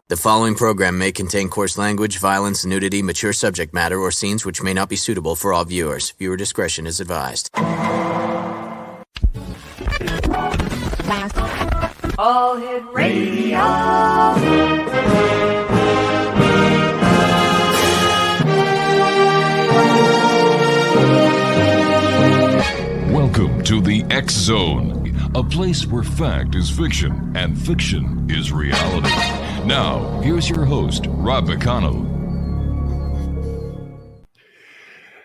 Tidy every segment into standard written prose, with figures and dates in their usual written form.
The following program may contain coarse language, violence, nudity, mature subject matter, or scenes which may not be suitable for all viewers. Viewer discretion is advised. All Hit Radio. Welcome to the X Zone, a place where fact is fiction and fiction is reality. Now, here's your host, Rob McConnell.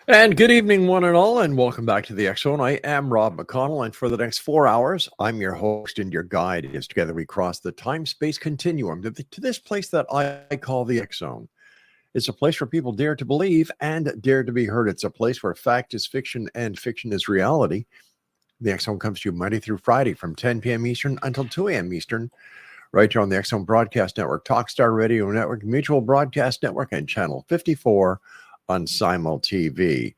And good evening, one and all, and welcome back to the X Zone. I am Rob McConnell, and for the next 4 hours, I'm your host and your guide as together we cross the time-space continuum to this place that I call the X Zone. It's a place where people dare to believe and dare to be heard. It's a place where fact is fiction and fiction is reality. The X Zone comes to you Monday through Friday from 10 p.m. Eastern until 2 a.m. Eastern, right here on the X Zone Broadcast Network, Talkstar Radio Network, Mutual Broadcast Network, and Channel 54 on Simul TV.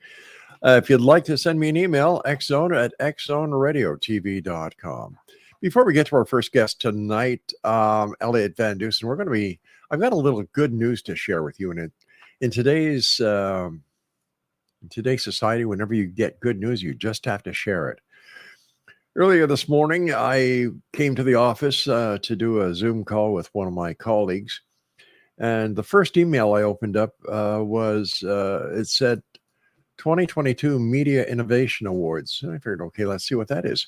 If you'd like to send me an email, xzone@xzoneradiotv.com. Before we get to our first guest tonight, Elliott Van Dusen, I've got a little good news to share with you. And in today's society, whenever you get good news, you just have to share it. Earlier this morning, I came to the office to do a Zoom call with one of my colleagues. And the first email I opened up it said 2022 Media Innovation Awards. And I figured, okay, let's see what that is.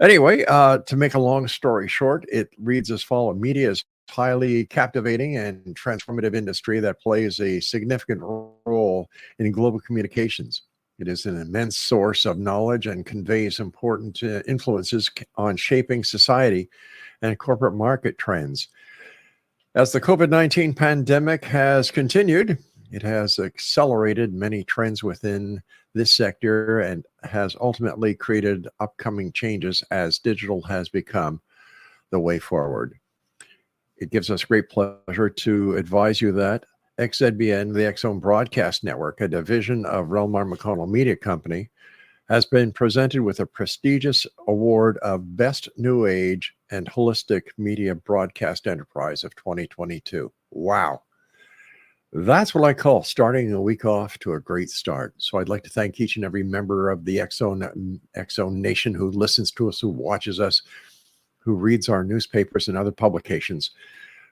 Anyway, to make a long story short, it reads as follows. Media is highly captivating and transformative industry that plays a significant role in global communications. It is an immense source of knowledge and conveys important influences on shaping society and corporate market trends. As the COVID-19 pandemic has continued, it has accelerated many trends within this sector and has ultimately created upcoming changes as digital has become the way forward. It gives us great pleasure to advise you that XZBN, the X Zone Broadcast Network, a division of REL-MAR McConnell Media Company, has been presented with a prestigious award of Best New Age and Holistic Media Broadcast Enterprise of 2022. Wow. That's what I call starting a week off to a great start. So I'd like to thank each and every member of the X Zone Nation who listens to us, who watches us, who reads our newspapers and other publications,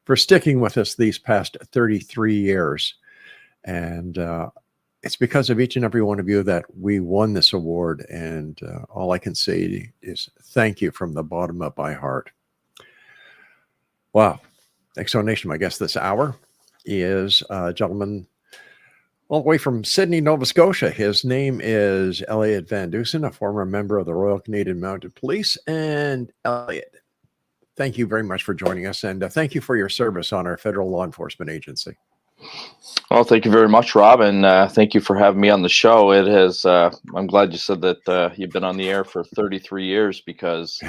for sticking with us these past 33 years. And it's because of each and every one of you that we won this award. And all I can say is thank you from the bottom of my heart. Wow. X Zone Nation, my guest this hour is a gentleman all the way from Sydney, Nova Scotia. His name is Elliott Van Dusen, a former member of the Royal Canadian Mounted Police. And Elliott, thank you very much for joining us, and thank you for your service on our federal law enforcement agency. Well, thank you very much, Rob, and thank you for having me on the show. It has. I'm glad you said that you've been on the air for 33 years, because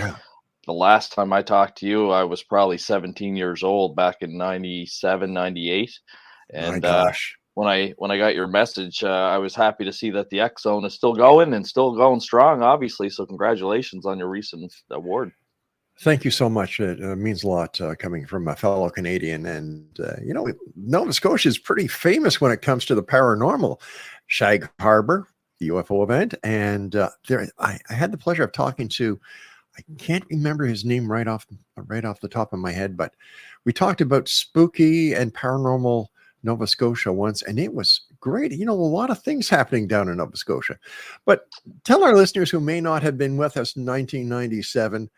the last time I talked to you, I was probably 17 years old back in 97, 98. And when I got your message, I was happy to see that the X Zone is still going and still going strong, obviously. So congratulations on your recent award. Thank you so much. It means a lot coming from a fellow Canadian. And, Nova Scotia is pretty famous when it comes to the paranormal. Shag Harbor, the UFO event. And I had the pleasure of talking to, I can't remember his name right off the top of my head, but we talked about spooky and paranormal Nova Scotia once, and it was great. A lot of things happening down in Nova Scotia. But tell our listeners who may not have been with us in 1997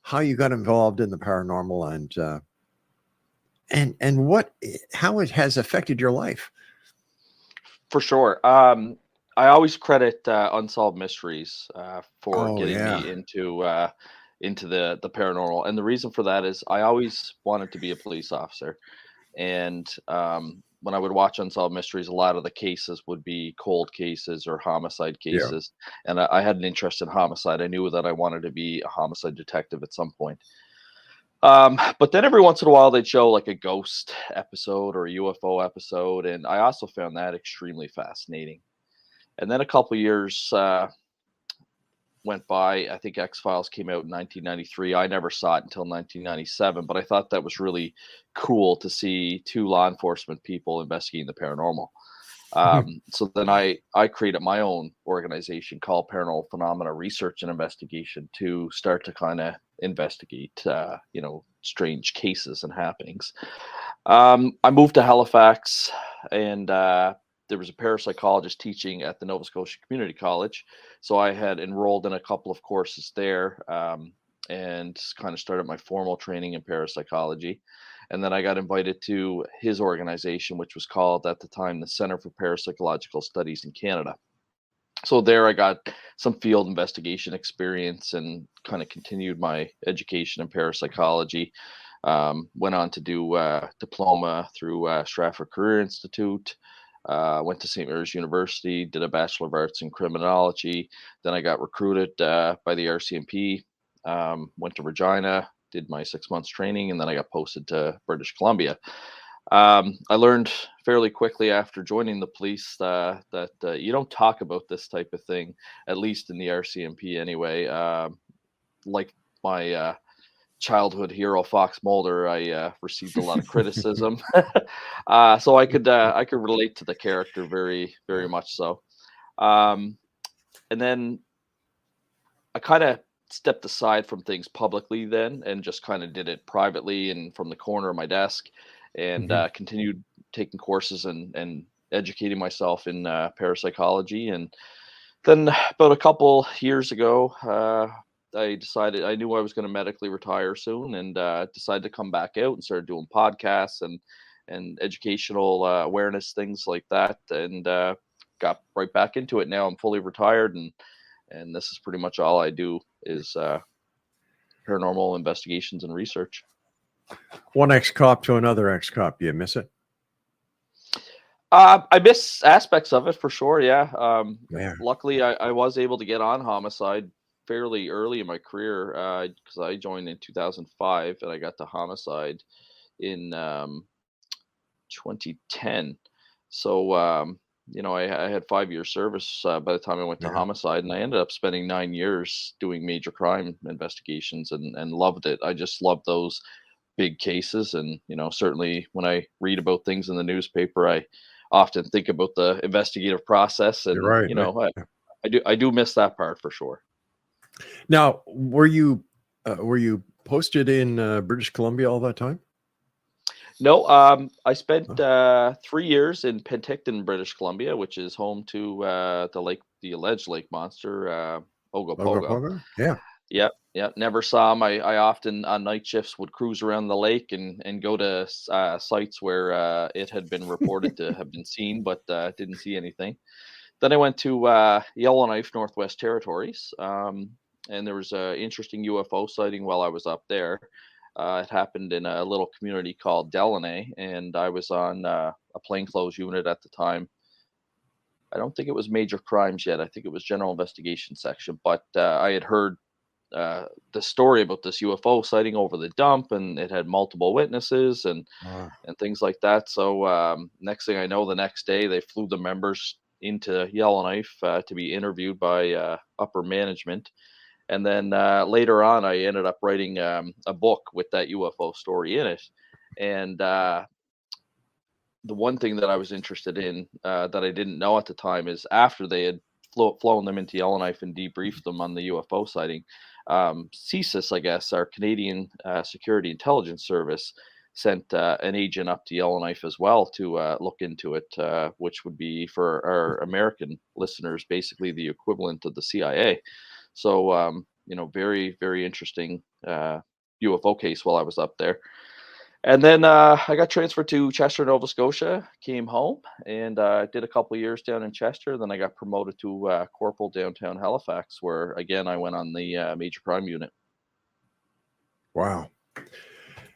how you got involved in the paranormal and how it has affected your life. For sure. I always credit Unsolved Mysteries for getting me into the paranormal. And the reason for that is I always wanted to be a police officer. And when I would watch Unsolved Mysteries, a lot of the cases would be cold cases or homicide cases. Yeah. And I had an interest in homicide. I knew that I wanted to be a homicide detective at some point. But then every once in a while they'd show like a ghost episode or a UFO episode. And I also found that extremely fascinating. And then a couple of years went by. I think X-Files came out in 1993. I never saw it until 1997, but I thought that was really cool to see two law enforcement people investigating the paranormal. So then I created my own organization called Paranormal Phenomena Research and Investigation to start to kind of investigate, strange cases and happenings. I moved to Halifax, and there was a parapsychologist teaching at the Nova Scotia Community College. So I had enrolled in a couple of courses there, and kind of started my formal training in parapsychology. And then I got invited to his organization, which was called at the time the Center for Parapsychological Studies in Canada. So there I got some field investigation experience and kind of continued my education in parapsychology. Went on to do diploma through Stratford Career Institute. Went to St. Mary's University, did a Bachelor of Arts in criminology. Then I got recruited by the RCMP, went to Regina, did my 6 months training, and then I got posted to British Columbia. I learned fairly quickly after joining the police that you don't talk about this type of thing, at least in the RCMP anyway. Like my childhood hero Fox Mulder, I received a lot of criticism, so I could relate to the character very, very much so. And then I kind of stepped aside from things publicly then and just kind of did it privately and from the corner of my desk, and continued taking courses and educating myself in parapsychology. And then about a couple years ago, I decided I knew I was going to medically retire soon, and decided to come back out and started doing podcasts and educational awareness, things like that, and got right back into it. Now I'm fully retired, and this is pretty much all I do is paranormal investigations and research. One ex-cop to another ex-cop. Do you miss it? I miss aspects of it for sure. Yeah. Yeah. Luckily, I was able to get on homicide fairly early in my career, because I joined in 2005 and I got to homicide in 2010. So, I had 5 years service by the time I went to homicide, and I ended up spending 9 years doing major crime investigations and loved it. I just loved those big cases. And, certainly when I read about things in the newspaper, I often think about the investigative process, and, right. I do miss that part for sure. Now, were you posted in British Columbia all that time? No, I spent 3 years in Penticton, British Columbia, which is home to the alleged lake monster, Ogopogo. Yeah. Yep. Never saw him. I often on night shifts would cruise around the lake and go to sites where it had been reported to have been seen, but didn't see anything. Then I went to Yellowknife, Northwest Territories, and there was an interesting UFO sighting while I was up there. It happened in a little community called Delaney, and I was on a plainclothes unit at the time. I don't think it was major crimes yet. I think it was general investigation section, but I had heard the story about this UFO sighting over the dump, and it had multiple witnesses and things like that. So next thing I know, the next day they flew the members into Yellowknife to be interviewed by upper management. And then later on, I ended up writing a book with that UFO story in it. And the one thing that I was interested in that I didn't know at the time is after they had flown them into Yellowknife and debriefed them on the UFO sighting, CSIS, I guess, our Canadian Security Intelligence Service, sent an agent up to Yellowknife as well to look into it, which would be, for our American listeners, basically the equivalent of the CIA. So, very, very interesting UFO case while I was up there. And then I got transferred to Chester, Nova Scotia, came home, and did a couple of years down in Chester. Then I got promoted to Corporal downtown Halifax, where, again, I went on the major crime unit. Wow.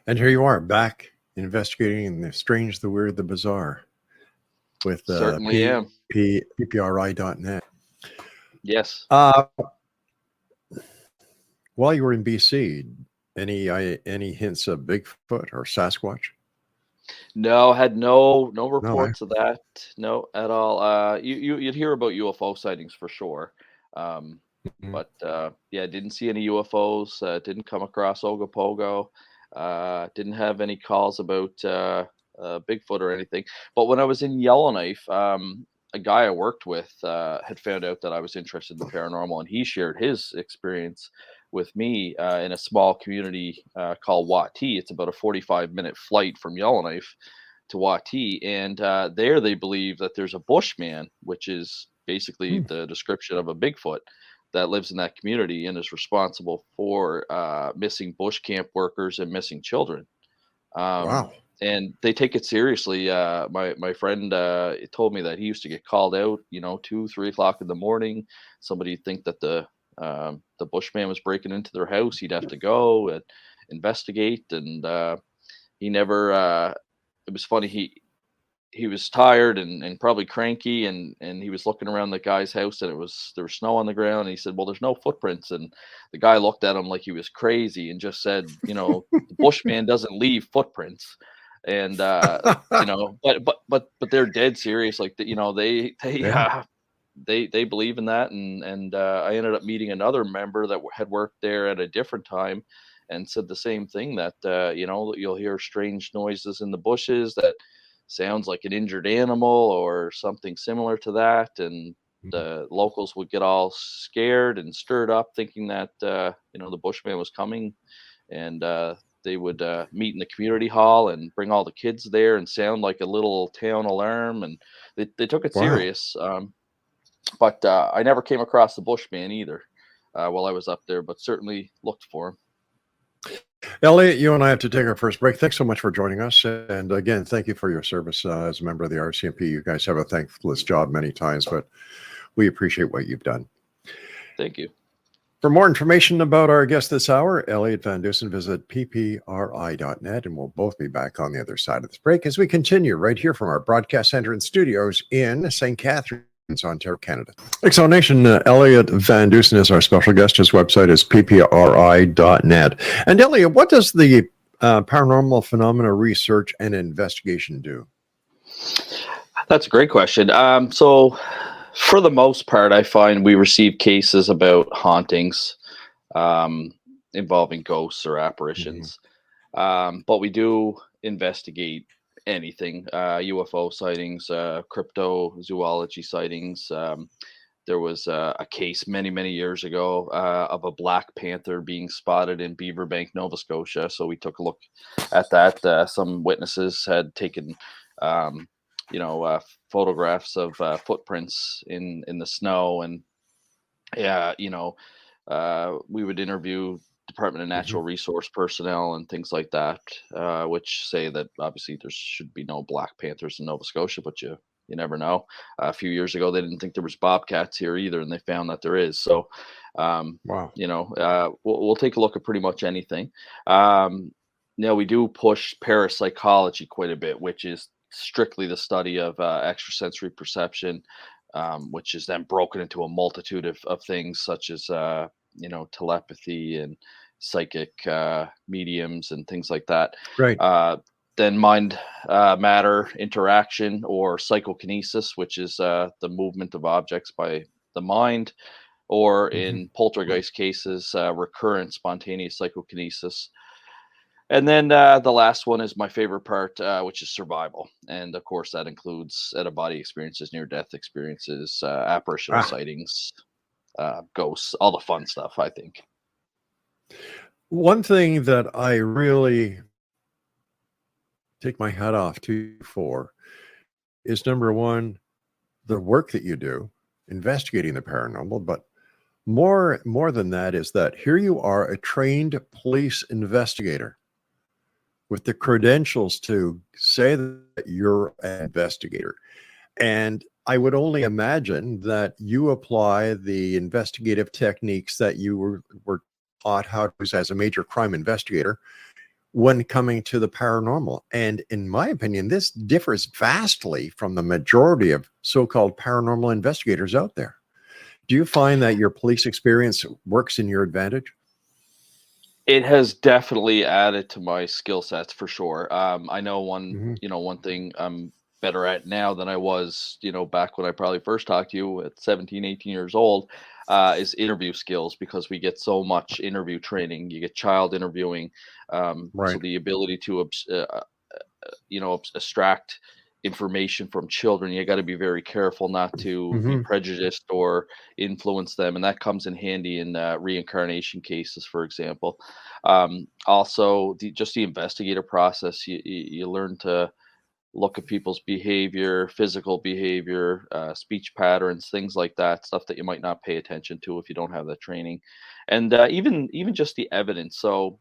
And here you are, back investigating the strange, the weird, the bizarre with Certainly am. PPRI.net. Yes. While you were in BC, any hints of Bigfoot or Sasquatch? No, had no reports of that. No, at all. You'd hear about UFO sightings for sure. Mhm. But yeah, didn't see any UFOs. Didn't come across Ogopogo. Didn't have any calls about Bigfoot or anything. But when I was in Yellowknife, a guy I worked with had found out that I was interested in the paranormal, and he shared his experience with me in a small community called Wati. It's about a 45-minute flight from Yellowknife to Wati, and there they believe that there's a Bushman, which is basically Hmm. the description of a Bigfoot that lives in that community and is responsible for missing bush camp workers and missing children. Um, Wow. and they take it seriously. My friend told me that he used to get called out, 2, 3 o'clock in the morning. Somebody'd think that the Bushman was breaking into their house. He'd have to go and investigate, and he never. It was funny. He was tired and probably cranky, and he was looking around the guy's house, and there was snow on the ground, and he said, well, there's no footprints. And the guy looked at him like he was crazy and just said, the Bushman doesn't leave footprints. And but they're dead serious. Like Yeah. they believe in that. And I ended up meeting another member that had worked there at a different time and said the same thing, that you'll hear strange noises in the bushes that sounds like an injured animal or something similar to that. And Mhm. the locals would get all scared and stirred up, thinking that the Bushman was coming. And they would meet in the community hall and bring all the kids there and sound like a little town alarm. And they took it Wow. serious. But I never came across the Bushman either while I was up there, but certainly looked for him. Elliot, you and I have to take our first break. Thanks so much for joining us. And again, thank you for your service as a member of the RCMP. You guys have a thankless job many times, but we appreciate what you've done. Thank you. For more information about our guest this hour, Elliott Van Dusen, visit ppri.net, and we'll both be back on the other side of this break as we continue right here from our broadcast center and studios in St. Catharines, Ontario, Canada. Exonation, Elliott Van Dusen is our special guest. His website is ppri.net. And Elliott, what does the paranormal phenomena research and investigation do? That's a great question. So for the most part, I find we receive cases about hauntings involving ghosts or apparitions. But we do investigate anything, UFO sightings, cryptozoology sightings. There was a case many, many years ago of a black panther being spotted in Beaverbank, Nova Scotia. So we took a look at that. Some witnesses had taken photographs of footprints in the snow. And yeah, we would interview Department of Natural Resource personnel and things like that, which say that obviously there should be no black panthers in Nova Scotia, but you never know. A few years ago, they didn't think there was bobcats here either, and they found that there is. So, Wow. we'll take a look at pretty much anything. Now we do push parapsychology quite a bit, which is strictly the study of extrasensory perception, which is then broken into a multitude of things such as telepathy and psychic mediums and things like that. Right. Then mind matter interaction, or psychokinesis, which is the movement of objects by the mind, or in poltergeist cases, recurrent spontaneous psychokinesis. And then the last one is my favorite part, which is survival. And of course, that includes out-of-body experiences, near-death experiences, apparitional sightings, ghosts, all the fun stuff, I think. One thing that I really take my hat off to you for is, number one, the work that you do investigating the paranormal, but more than that is that here you are, a trained police investigator with the credentials to say that you're an investigator. And I would only imagine that you apply the investigative techniques that you were taught how to use as a major crime investigator when coming to the paranormal. And in my opinion, this differs vastly from the majority of so-called paranormal investigators out there. Do you find that your police experience works in your advantage? It has definitely added to my skill sets for sure. I know one thing I'm better at now than I was, back when I probably first talked to you at 17, 18 years old. is interview skills, because we get so much interview training. You get child interviewing, so Right. the ability to extract information from children. You got to be very careful not to be Hmm. prejudiced or influence them, and that comes in handy in reincarnation cases, for example. Also, just the investigator process. You learn to look at people's behavior, physical behavior, speech patterns, things like that, stuff that you might not pay attention to if you don't have that training, and even just the evidence. So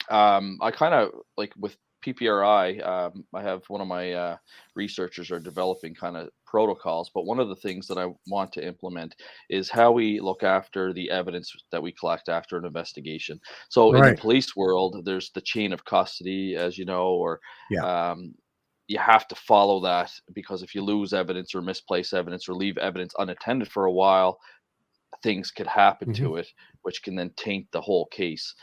I kind of like with PPRI. I have one of my researchers are developing kind of protocols, but one of the things that I want to implement is how we look after the evidence that we collect after an investigation. So in the Right. police world, there's the chain of custody, as you know, or Yeah. um, you have to follow that, because if you lose evidence or misplace evidence or leave evidence unattended for a while, things could happen Hmm. to it, which can then taint the whole case.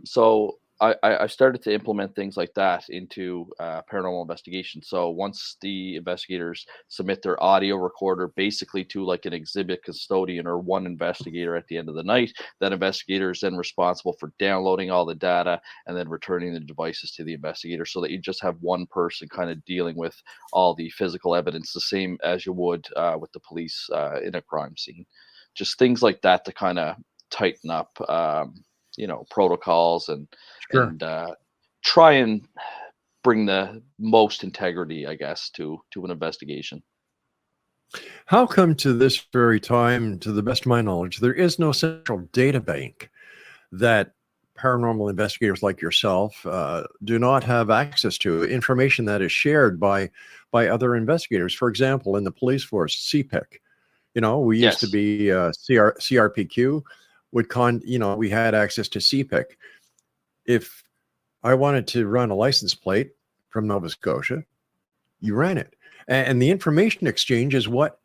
So I started to implement things like that into paranormal investigation. So once the investigators submit their audio recorder, basically to like an exhibit custodian or one investigator at the end of the night, that investigator is then responsible for downloading all the data and then returning the devices to the investigator, so that you just have one person kind of dealing with all the physical evidence, the same as you would with the police in a crime scene. Just things like that to kind of tighten up, protocols, and Sure. and try and bring the most integrity, I guess, to an investigation. How come to this very time, to the best of my knowledge, there is no central data bank that paranormal investigators like yourself do not have access to, information that is shared by other investigators? For example, in the police force, CPIC, we used to Yes. be CRPQ we had access to CPIC. If I wanted to run a license plate from Nova Scotia, you ran it. And the information exchange is what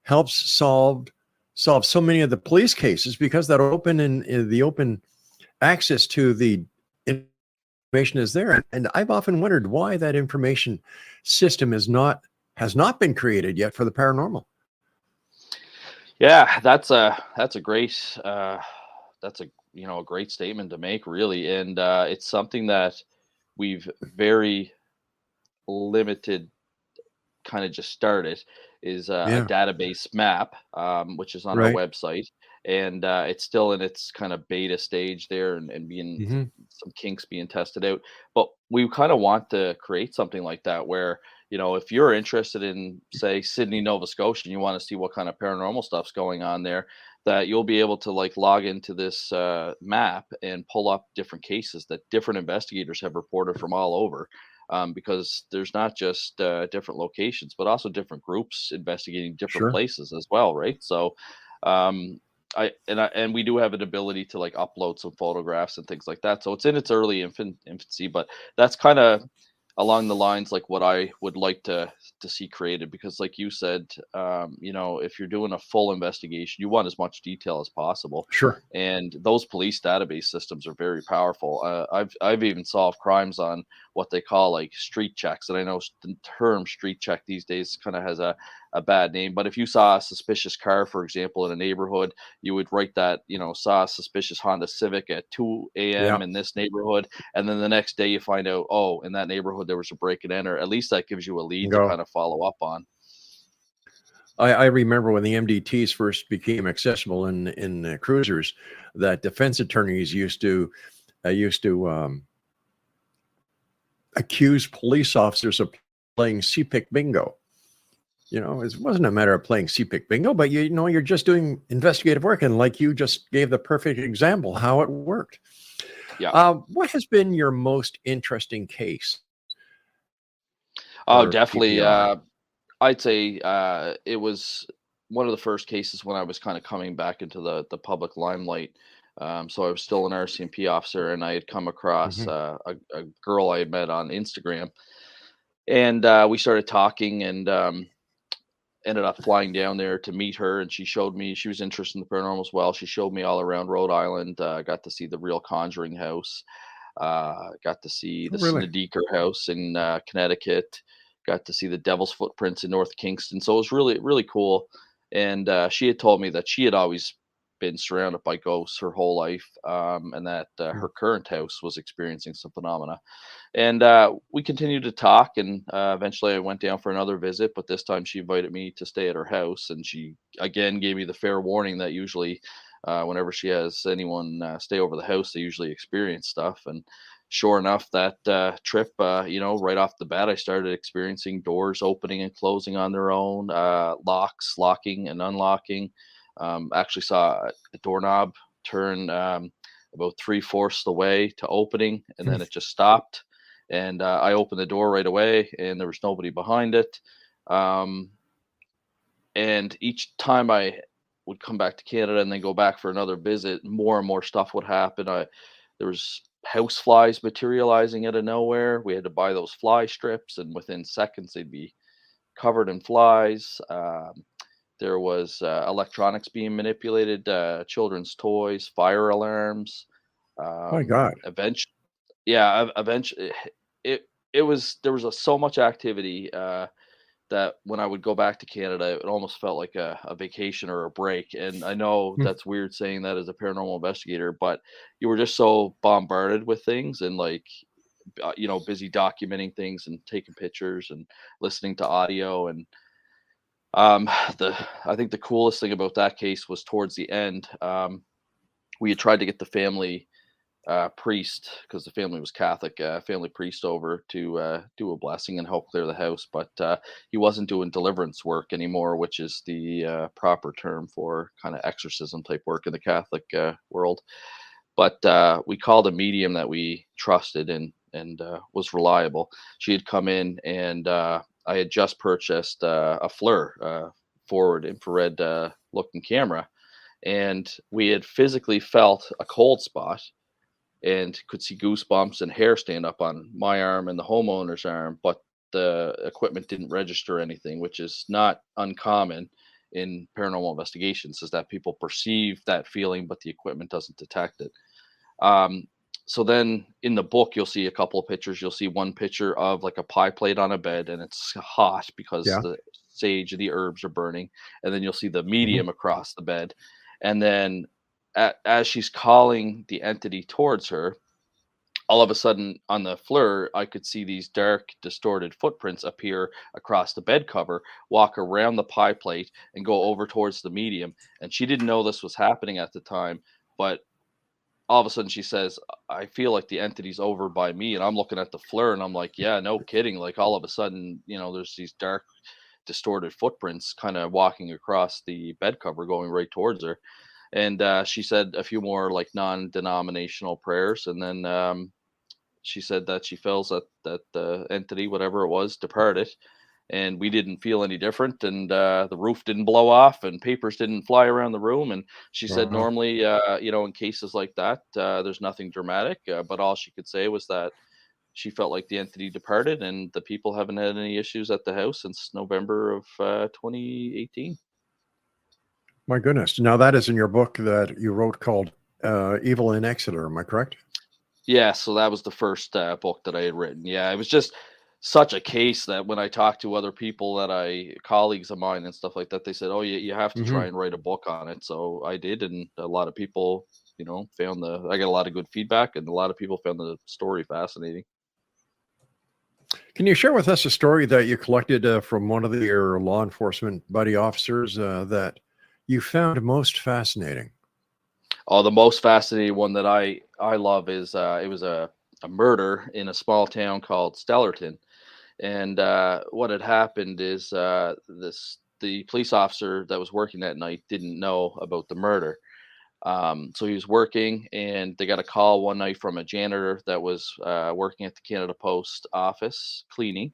helps solve so many of the police cases, because that open and the open access to the information is there. And I've often wondered why that information system has not been created yet for the paranormal. Yeah, that's a great that's a great statement to make, really, and it's something that we've very limited kind of just started, is a Yeah. database map, which is on our Right. website, and it's still in its kind of beta stage there, and being Hmm. some kinks being tested out. But we kind of want to create something like that where, if you're interested in, say, Sydney, Nova Scotia, and you want to see what kind of paranormal stuff's going on there, that you'll be able to like log into this map and pull up different cases that different investigators have reported from all over, because there's not just different locations, but also different groups investigating different Sure. places as well, right? So, um, and we do have an ability to like upload some photographs and things like that. So it's in its early infancy, but that's kind of along the lines like what I would like to see created, because like you said, if you're doing a full investigation, you want as much detail as possible, Sure. and those police database systems are very powerful. I've even solved crimes on what they call like street checks, and I know the term street check these days kind of has a bad name, but if you saw a suspicious car, for example, in a neighborhood, you would write that, saw a suspicious Honda Civic at 2 Yeah. a.m. in this neighborhood, and then the next day you find out, oh, in that neighborhood there was a break and enter. At least that gives you a lead to Go. kind of follow up on. I remember when the MDTs first became accessible in cruisers, that defense attorneys used to accuse police officers of playing CPIC bingo. It wasn't a matter of playing CPIC bingo, but you're just doing investigative work, and like you just gave the perfect example how it worked. Yeah. What has been your most interesting case Oh, for definitely. PPRI? I'd say it was one of the first cases when I was kind of coming back into the public limelight. So I was still an RCMP officer, and I had come across Hmm. a girl I had met on Instagram, and we started talking, and ended up flying down there to meet her. And she was interested in the paranormal as well. She showed me all around Rhode Island. Got to see the real Conjuring house. Got to see Oh, the really? Snedeker house in Connecticut. Got to see the Devil's Footprints in North Kingston. So it was really, really cool. And she had told me that she had always been surrounded by ghosts her whole life, and that her current house was experiencing some phenomena. And we continued to talk, and eventually I went down for another visit, but this time she invited me to stay at her house, and she again gave me the fair warning that usually whenever she has anyone stay over the house, they usually experience stuff. And sure enough, that trip, right off the bat, I started experiencing doors opening and closing on their own, locks locking and unlocking. Actually saw a doorknob turn about 3/4 the way to opening, and then it just stopped. And I opened the door right away, and there was nobody behind it. Um, and each time I would come back to Canada and then go back for another visit, more and more stuff would happen. There was house flies materializing out of nowhere. We had to buy those fly strips, and within seconds they'd be covered in flies. There was electronics being manipulated, children's toys, fire alarms. My God. Eventually, it was there was so much activity that when I would go back to Canada, it almost felt like a vacation or a break. And I know that's weird saying that as a paranormal investigator, but you were just so bombarded with things, and like busy documenting things and taking pictures and listening to audio. And I think the coolest thing about that case was towards the end, we had tried to get the family priest, because the family was Catholic, family priest over to do a blessing and help clear the house, but he wasn't doing deliverance work anymore, which is the proper term for kind of exorcism type work in the Catholic world. But we called a medium that we trusted and was reliable. She had come in, and I had just purchased a FLIR, forward infrared looking camera, and we had physically felt a cold spot and could see goosebumps and hair stand up on my arm and the homeowner's arm, but the equipment didn't register anything, which is not uncommon in paranormal investigations, is that people perceive that feeling, but the equipment doesn't detect it. So then in the book, you'll see a couple of pictures. You'll see one picture of like a pie plate on a bed, and it's hot because the sage, the herbs are burning. And then you'll see the medium across the bed. And then as she's calling the entity towards her, all of a sudden on the FLIR, I could see these dark, distorted footprints appear across the bed cover, walk around the pie plate, and go over towards the medium. And she didn't know this was happening at the time, but all of a sudden she says, I feel like the entity's over by me. And I'm looking at the FLIR, and I'm like, yeah, no kidding. Like all of a sudden, there's these dark, distorted footprints kind of walking across the bed cover, going right towards her. And she said a few more like non-denominational prayers. And then she said that she feels that the entity, whatever it was, departed. And we didn't feel any different, and the roof didn't blow off, and papers didn't fly around the room. And she said normally, in cases like that, there's nothing dramatic, but all she could say was that she felt like the entity departed, and the people haven't had any issues at the house since November of 2018. My goodness. Now that is in your book that you wrote called Evil in Exeter. Am I correct? Yeah. So that was the first book that I had written. Yeah. It was just such a case that when I talked to other people colleagues of mine and stuff like that, they said, oh, you have to try and write a book on it. So I did. And a lot of people, I got a lot of good feedback, and a lot of people found the story fascinating. Can you share with us a story that you collected from one of your law enforcement buddy officers that you found most fascinating? Oh, the most fascinating one that I love is it was a murder in a small town called Stellarton. And what had happened is the police officer that was working that night didn't know about the murder. So he was working, and they got a call one night from a janitor that was working at the Canada Post office cleaning,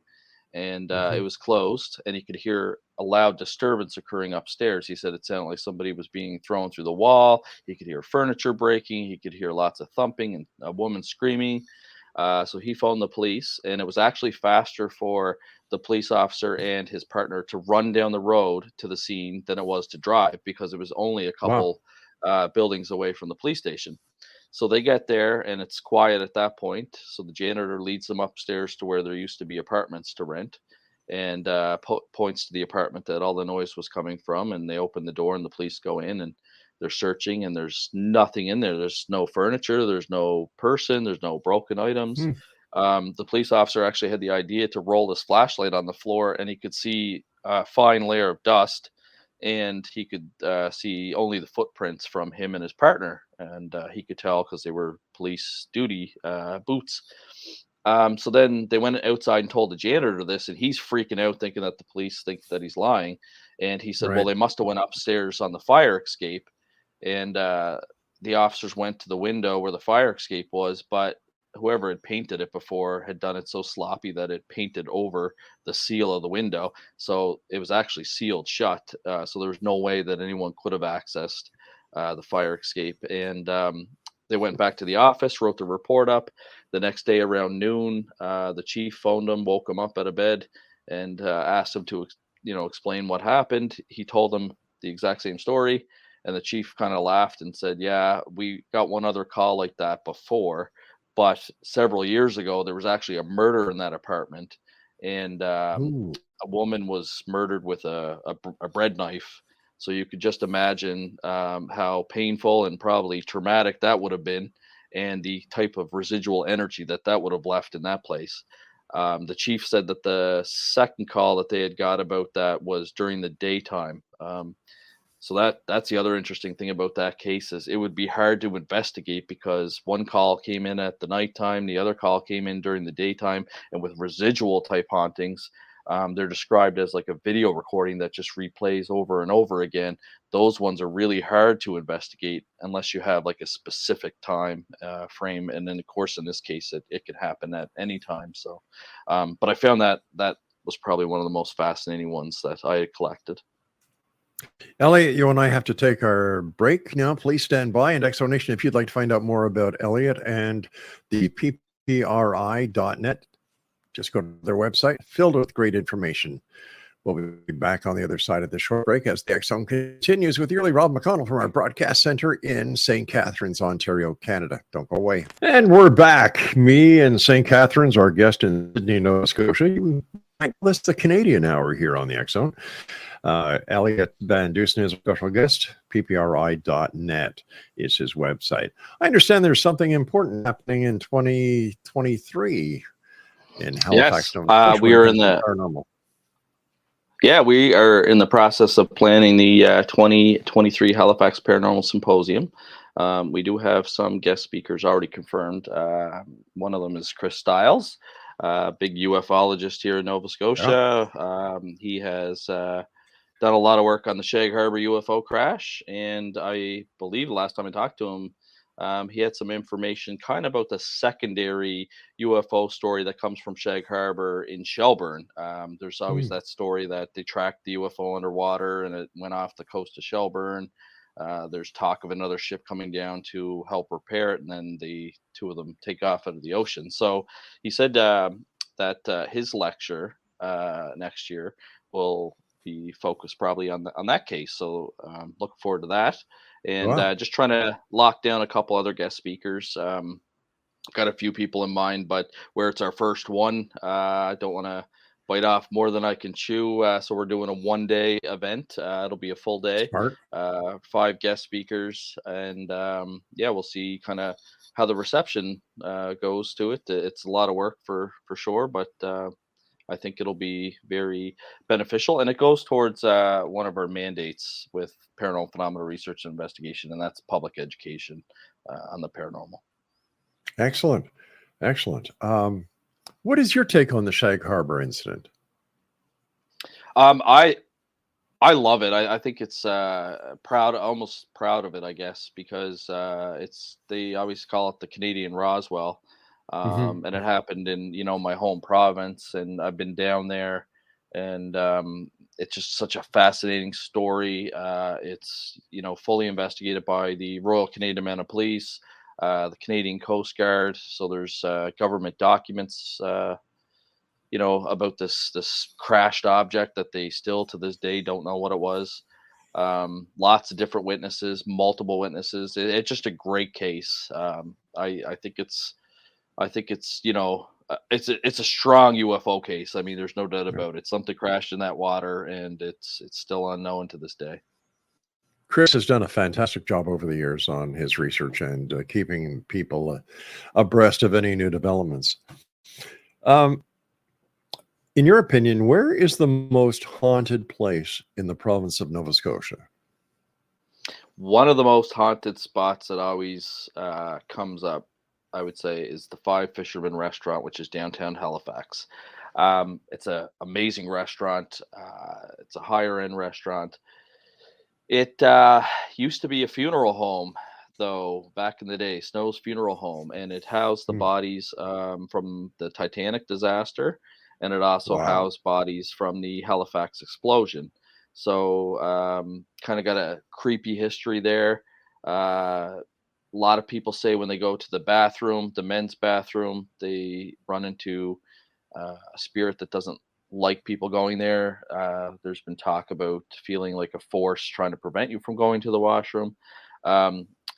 and it was closed, and he could hear a loud disturbance occurring upstairs. He said it sounded like somebody was being thrown through the wall. He could hear furniture breaking. He could hear lots of thumping and a woman screaming. So he phoned the police, and it was actually faster for the police officer and his partner to run down the road to the scene than it was to drive, because it was only a couple buildings away from the police station. So they get there, and it's quiet at that point. So the janitor leads them upstairs to where there used to be apartments to rent. and points to the apartment that all the noise was coming from. And they open the door, and the police go in, and they're searching, and there's nothing in there. There's no furniture, there's no person, there's no broken items. The police officer actually had the idea to roll his flashlight on the floor, and he could see a fine layer of dust, and he could see only the footprints from him and his partner, and he could tell because they were police duty boots. So then they went outside and told the janitor this, and he's freaking out, thinking that the police think that he's lying. And he said, well, they must have went upstairs on the fire escape, and the officers went to the window where the fire escape was, but whoever had painted it before had done it so sloppy that it painted over the seal of the window. So it was actually sealed shut. So there was no way that anyone could have accessed the fire escape. And they went back to the office, wrote the report up. The next day around noon, the chief phoned him, woke him up out of bed, and asked him to, explain what happened. He told him the exact same story. And the chief kind of laughed and said, yeah, we got one other call like that before, but several years ago, there was actually a murder in that apartment, and a woman was murdered with a bread knife. So you could just imagine how painful and probably traumatic that would have been, and the type of residual energy that would have left in that place. The chief said that the second call that they had got about that was during the daytime. So that's the other interesting thing about that case is it would be hard to investigate because one call came in at the nighttime, the other call came in during the daytime, and with residual type hauntings, they're described as like a video recording that just replays over and over again. Those ones are really hard to investigate unless you have like a specific time frame. And then of course, in this case, it could happen at any time. So, but I found that was probably one of the most fascinating ones that I had collected. Elliott, you and I have to take our break now. Please stand by. And Exonation, if you'd like to find out more about Elliott and the ppri.net, just go to their website, filled with great information. We'll be back on the other side of the short break as the X Zone continues with your early Rob McConnell from our broadcast center in St. Catharines, Ontario, Canada. Don't go away. And we're back. Me and St. Catharines, our guest in Sydney, Nova Scotia. You might call this the Canadian hour here on the X Zone. Elliott Van Dusen is a special guest. ppri.net is his website. I understand there's something important happening in 2023 in Halifax. Yes, we are in the paranormal. Yeah, we are in the process of planning the 2023 Halifax Paranormal Symposium. We do have some guest speakers already confirmed. One of them is Chris Stiles, big ufologist here in Nova Scotia. Yeah. He has done a lot of work on the Shag Harbor UFO crash, and I believe the last time I talked to him, he had some information kind of about the secondary UFO story that comes from Shag Harbor in Shelburne. There's always that story that they tracked the UFO underwater and it went off the coast of Shelburne. There's talk of another ship coming down to help repair it, and then the two of them take off out of the ocean. So he said that his lecture next year will be focused probably on that case. So look forward to that. And just trying to lock down a couple other guest speakers. Got a few people in mind, but where it's our first one, I don't want to bite off more than I can chew. So we're doing a one-day event. It'll be a full day, 5 guest speakers. And we'll see kind of how the reception goes to it. It's a lot of work for sure, but I think it'll be very beneficial, and it goes towards one of our mandates with paranormal phenomena research and investigation, and that's public education on the paranormal. Excellent. What is your take on the Shag Harbor incident? I love it. I think it's almost proud of it, I guess, because they always call it the Canadian Roswell. And it happened in, my home province, and I've been down there, and it's just such a fascinating story. It's, fully investigated by the Royal Canadian Mounted Police, the Canadian Coast Guard. So there's government documents, about this crashed object that they still to this day don't know what it was. Lots of different witnesses, multiple witnesses. It's just a great case. I think it's it's a strong UFO case. I mean, there's no doubt about it. Something crashed in that water, and it's still unknown to this day. Chris has done a fantastic job over the years on his research and keeping people abreast of any new developments. In your opinion, where is the most haunted place in the province of Nova Scotia? One of the most haunted spots that always comes up, I would say, is the Five Fishermen Restaurant, which is downtown Halifax. It's an amazing restaurant. It's a higher end restaurant. It used to be a funeral home, though, back in the day, Snow's Funeral Home, and it housed the bodies from the Titanic disaster, and it also housed bodies from the Halifax explosion. So kind of got a creepy history there. A lot of people say when they go to the bathroom, the men's bathroom, they run into a spirit that doesn't like people going there. There's been talk about feeling like a force trying to prevent you from going to the washroom.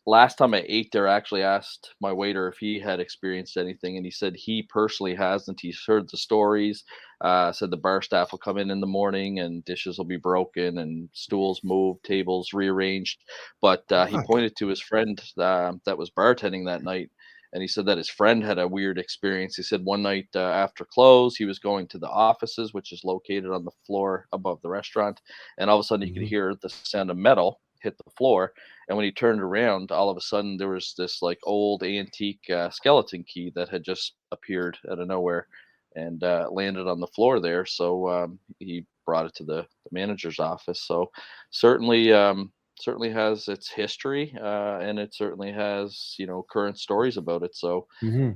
Last time I ate there, I actually asked my waiter if he had experienced anything, and he said he personally hasn't. He's heard the stories. Said the bar staff will come in the morning and dishes will be broken and stools moved, tables rearranged. But he pointed to his friend that was bartending that night, and he said that his friend had a weird experience. He said one night after close, he was going to the offices, which is located on the floor above the restaurant, and all of a sudden he could hear the sound of metal hit the floor. And when he turned around, all of a sudden there was this like old antique skeleton key that had just appeared out of nowhere and landed on the floor there. So he brought it to the manager's office. So certainly has its history, and it certainly has, current stories about it. So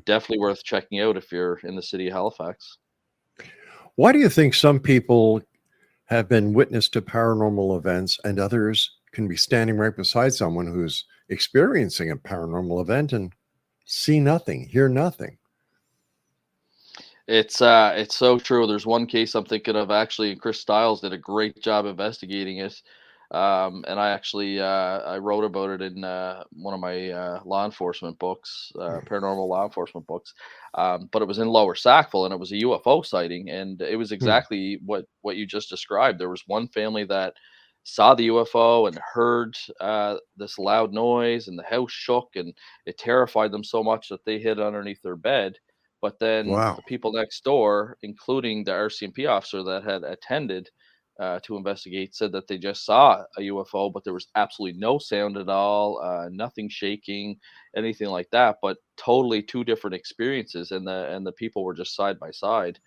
definitely worth checking out if you're in the city of Halifax. Why do you think some people have been witness to paranormal events and others can be standing right beside someone who's experiencing a paranormal event and see nothing, hear nothing? It's so true. There's one case I'm thinking of actually, and Chris Stiles did a great job investigating it. And I actually I wrote about it in one of my law enforcement books, paranormal law enforcement books. But it was in Lower Sackville, and it was a UFO sighting, and it was exactly what you just described. There was one family that saw the UFO and heard this loud noise, and the house shook, and it terrified them so much that they hid underneath their bed. But then the people next door, including the RCMP officer that had attended to investigate, said that they just saw a UFO, but there was absolutely no sound at all, nothing shaking, anything like that. But totally two different experiences, and the people were just side by side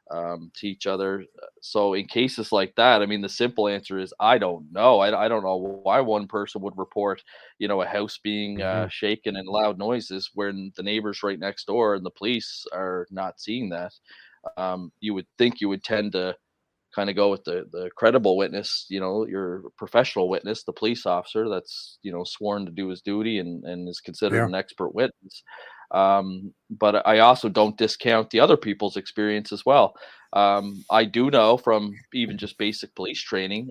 to each other. So in cases like that, I mean, the simple answer is I don't know. I don't know why one person would report, a house being shaken and loud noises when the neighbors right next door and the police are not seeing that. You would think you would tend to kind of go with the credible witness, your professional witness, the police officer that's, sworn to do his duty and is considered an expert witness. But I also don't discount the other people's experience as well. I do know from even just basic police training,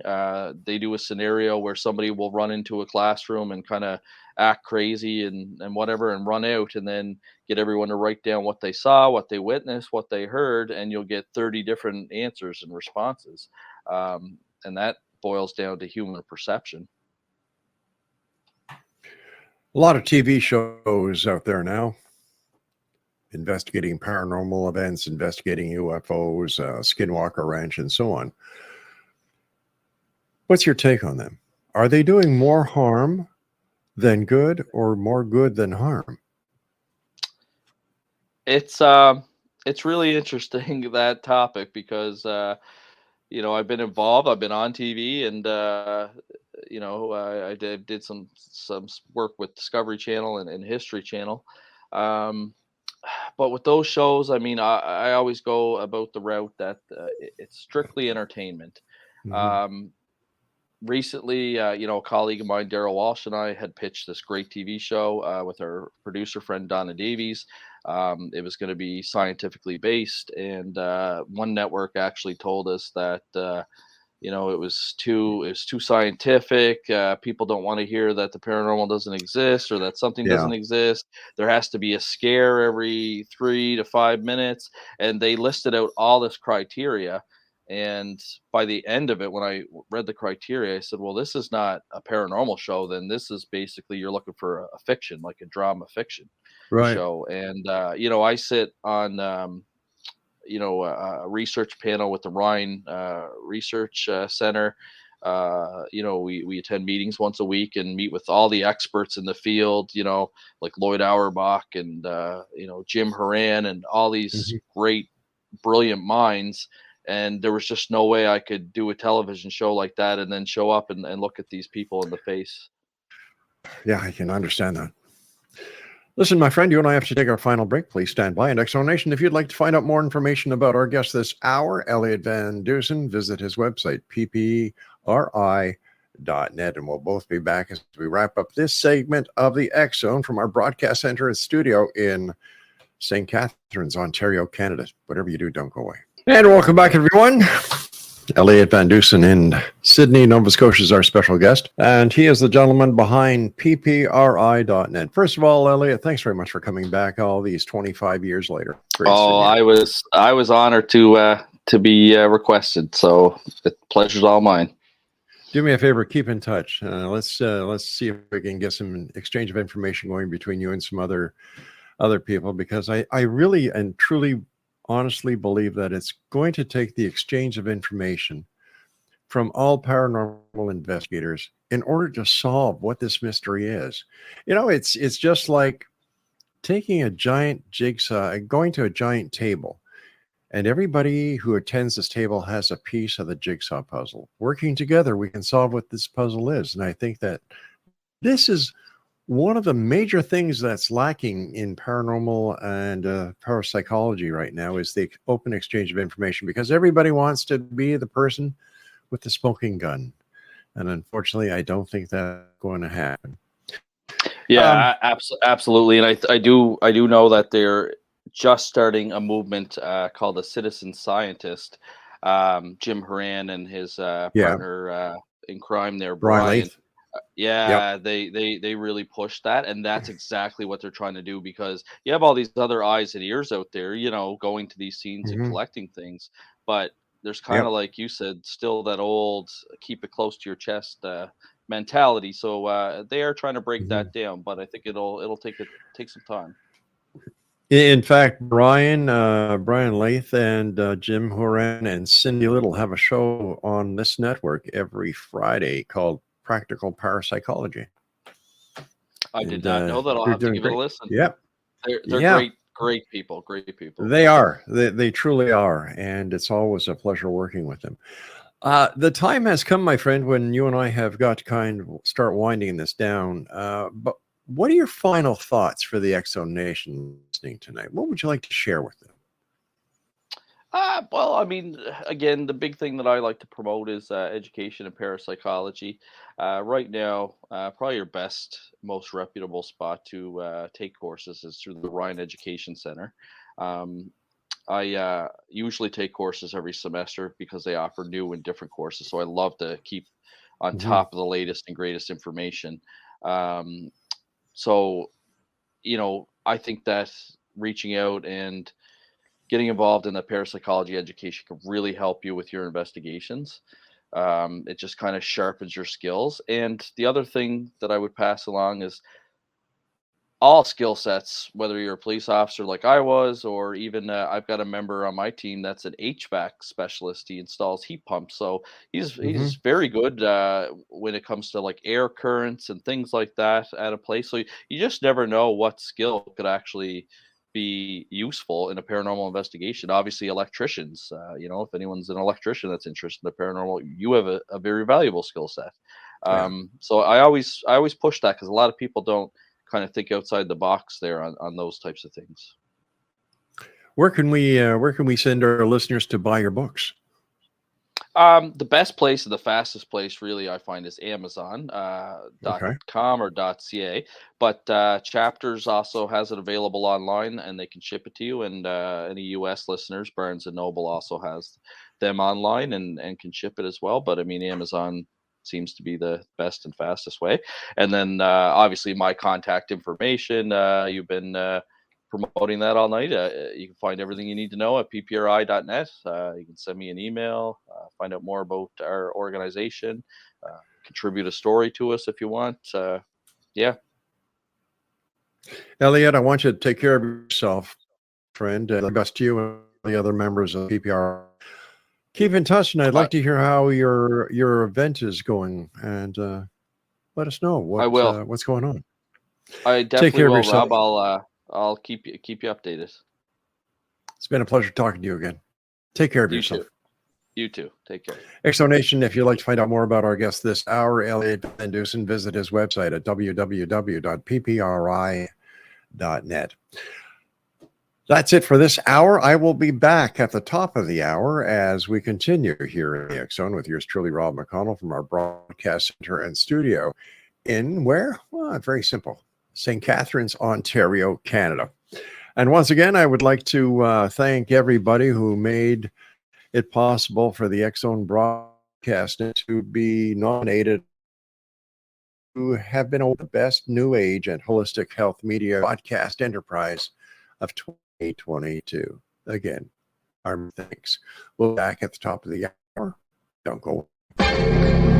they do a scenario where somebody will run into a classroom and kind of act crazy and whatever and run out, and then get everyone to write down what they saw, what they witnessed, what they heard, and you'll get 30 different answers and responses. And that boils down to human perception. A lot of TV shows out there now investigating paranormal events, investigating UFOs, Skinwalker Ranch, and so on. What's your take on them? Are they doing more harm than good, or more good than harm? It's really interesting, that topic, because I've been involved. I've been on TV, and I did some work with Discovery Channel and History Channel. But with those shows, I mean, I always go about the route that it's strictly entertainment. Recently, a colleague of mine, Daryl Walsh, and I had pitched this great TV show with our producer friend, Donna Davies. It was going to be scientifically based, and one network actually told us that it was too scientific. People don't want to hear that the paranormal doesn't exist or that something Yeah. doesn't exist. There has to be a scare every 3 to 5 minutes, and they listed out all this criteria. And by the end of it, when I read the criteria, I said, well, this is not a paranormal show. Then this is basically, you're looking for a fiction, like a drama fiction Right. show. And I sit on a research panel with the Rhine Research Center. We attend meetings once a week and meet with all the experts in the field, like Lloyd Auerbach and, Jim Horan and all these great, brilliant minds. And there was just no way I could do a television show like that and then show up and look at these people in the face. Yeah, I can understand that. Listen, my friend, you and I have to take our final break. Please stand by. And Exo Nation, if you'd like to find out more information about our guest this hour, Elliott Van Dusen, visit his website, ppri.net. And we'll both be back as we wrap up this segment of the X Zone from our broadcast center and studio in St. Catharines, Ontario, Canada. Whatever you do, don't go away. And welcome back, everyone. Elliott Van Dusen in Sydney, Nova Scotia is our special guest, and he is the gentleman behind ppri.net. First of all, Elliott, thanks very much for coming back all these 25 years later. I was honored to be requested, so the pleasure's all mine. Do me a favor, keep in touch. Let's see if we can get some exchange of information going between you and some other people, because I really and truly honestly believe that it's going to take the exchange of information from all paranormal investigators in order to solve what this mystery is. It's just like taking a giant jigsaw and going to a giant table, and everybody who attends this table has a piece of the jigsaw puzzle. Working together, we can solve what this puzzle is. And I think that this is one of the major things that's lacking in paranormal and parapsychology right now is the open exchange of information, because everybody wants to be the person with the smoking gun. And unfortunately, I don't think that's going to happen. Yeah, absolutely. And I do know that they're just starting a movement called the Citizen Scientist. Jim Horan and his partner in crime there, Brian. They really push that, and that's exactly what they're trying to do, because you have all these other eyes and ears out there, going to these scenes and collecting things, but there's kind of like you said, still that old keep it close to your chest mentality. So they are trying to break that down, but I think it'll take some time. In fact, Brian Lath and Jim Horan and Cindy Little have a show on this network every Friday called Practical Parapsychology. I did not know that. I'll have to give it a listen. Yep. They're great people. They are. They truly are. And it's always a pleasure working with them. The time has come, my friend, when you and I have got to kind of start winding this down. But what are your final thoughts for the Exo Nation listening tonight? What would you like to share with them? Well, I mean, again, the big thing that I like to promote is education and parapsychology. Right now, probably your best, most reputable spot to take courses is through the Rhine Education Center. I usually take courses every semester because they offer new and different courses. So I love to keep on top of the latest and greatest information. So, I think that reaching out and getting involved in the parapsychology education can really help you with your investigations. It just kind of sharpens your skills. And the other thing that I would pass along is all skill sets, whether you're a police officer like I was, or even I've got a member on my team that's an HVAC specialist. He installs heat pumps. So he's very good when it comes to like air currents and things like that at a place. So you just never know what skill could actually be useful in a paranormal investigation. Obviously, electricians, if anyone's an electrician that's interested in the paranormal, you have a very valuable skill set. So I always push that, because a lot of people don't kind of think outside the box there on those types of things. Where can we send our listeners to buy your books? The best place and the fastest place, really, I find is Amazon, .com or .ca. But Chapters also has it available online, and they can ship it to you. And any U.S. listeners, Barnes and Noble also has them online and can ship it as well. But I mean, Amazon seems to be the best and fastest way. And then obviously my contact information. You've been promoting that all night. You can find everything you need to know at ppri.net. You can send me an email, find out more about our organization, contribute a story to us if you want. Yeah. Elliott, I want you to take care of yourself, friend. The best to you and the other members of PPR. Keep in touch, and I'd like to hear how your event is going, and let us know what's going on. I definitely will, Rob. I'll keep you updated. It's been a pleasure talking to you again. Take care of yourself. You too. Take care. Exonation, if you'd like to find out more about our guest this hour, Elliott Van Dusen, visit his website at www.ppri.net. That's it for this hour. I will be back at the top of the hour as we continue here in the X Zone with yours truly, Rob McConnell, from our broadcast center and studio in where? Well, very simple. St. Catharines, Ontario, Canada. And once again, I would like to thank everybody who made it possible for the X Zone broadcast to be nominated to have been the best new age and holistic health media podcast enterprise of 2022. Again, our thanks. We'll be back at the top of the hour. Don't go away.